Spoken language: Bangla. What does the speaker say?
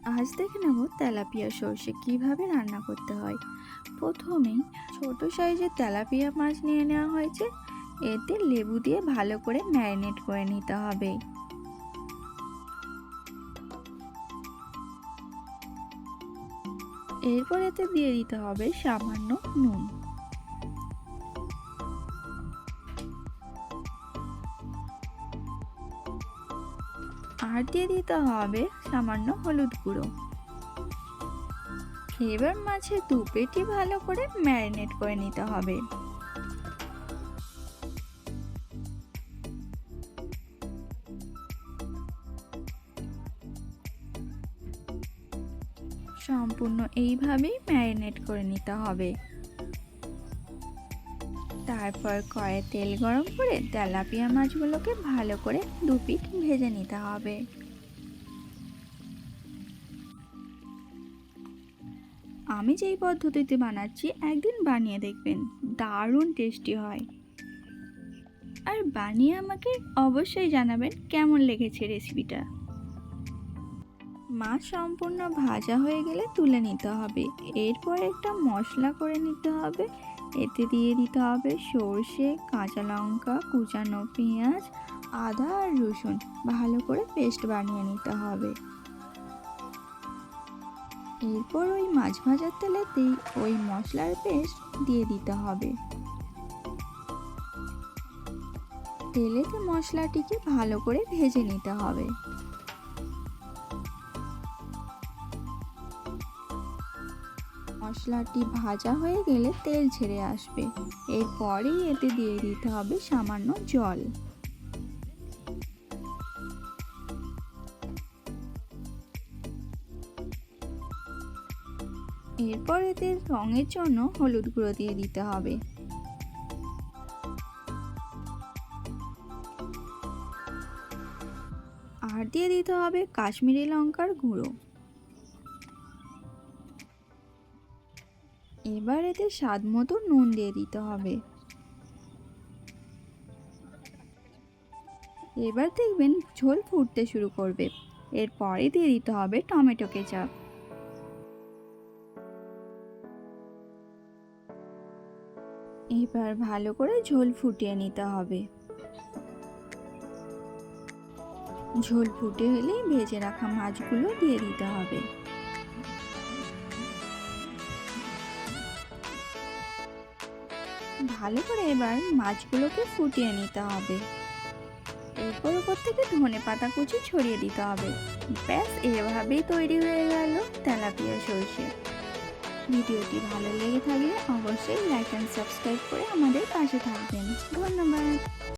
আজ দেখে নেব তেলাপিয়া সর্ষে কিভাবে রান্না করতে হয়। প্রথমেই ছোট সাইজের তেলাপিয়া মাছ নিয়ে নেওয়া হয়েছে। এতে লেবু দিয়ে ভালো করে ম্যারিনেট করে নিতে হবে। এরপর এতে দিয়ে দিতে হবে সামান্য নুন। আর দিয়ে দিতে হবে সামান্য হলুদ গুঁড়ো। এবার মাছের দু পেটি ভালো করে ম্যারিনেট করে নিতে হবে। সম্পূর্ণ এইভাবেই ম্যারিনেট করে নিতে হবে। তারপর কড়াইয়ে তেল গরম করে তেলাপিয়া মাছগুলোকে ভালো করে দু পিঠ ভেজে নিতে হবে। আমি যেই পদ্ধতিতে বানাচ্ছি একদিন বানিয়ে দেখবেন, দারুণ টেস্টি হয়। আর বানিয়ে আমাকে অবশ্যই জানাবেন কেমন লেগেছে রেসিপিটা। মাছ সম্পূর্ণ ভাজা হয়ে গেলে তুলে নিতে হবে। এরপর একটা মশলা করে নিতে হবে। এতে দিয়ে দিতে হবে সর্ষে, কাঁচা লঙ্কা, কুচানো পেঁয়াজ, আদা আর রসুন ভালো করে পেস্ট বানিয়ে নিতে হবে। এরপর ওই মাছ ভাজার তেলেতেই ওই মশলার পেস্ট দিয়ে দিতে হবে। তেলেতে মশলাটিকে ভালো করে ভেজে নিতে হবে। মশলাটি ভাজা হয়ে গেলে তেল ছেড়ে আসবে। এরপরেই এতে দিয়ে দিতে হবে সামান্য জল। এরপর এতে রঙের জন্য হলুদ গুঁড়ো দিয়ে দিতে হবে। আর দিয়ে দিতে হবে কাশ্মীরি লঙ্কার গুঁড়ো। এবার এতে স্বাদ মতো নুন দিয়ে দিতে হবে। এবার দেখবেন ঝোল ফুটতে শুরু করবে। এরপরে দিয়ে দিতে হবে টমেটো কেচাপ। এবার ভালো করে ঝোল ফুটিয়ে নিতে হবে। ঝোল ফুটে এলেই ভেজে রাখা মাছগুলো দিয়ে দিতে হবে। ভালো করে এবার মাছগুলোকে ফুটিয়ে নিতে হবে। এরপর উপর থেকে ধনেপাতা কুচি ছড়িয়ে দিতে হবে। ব্যাস, এভাবেই তৈরি হয়ে গেল তেলাপিয়া সর্ষে। ভিডিওটি ভালো লেগে থাকলে অবশ্যই লাইক অ্যান্ড সাবস্ক্রাইব করে আমাদের পাশে থাকবেন। ধন্যবাদ।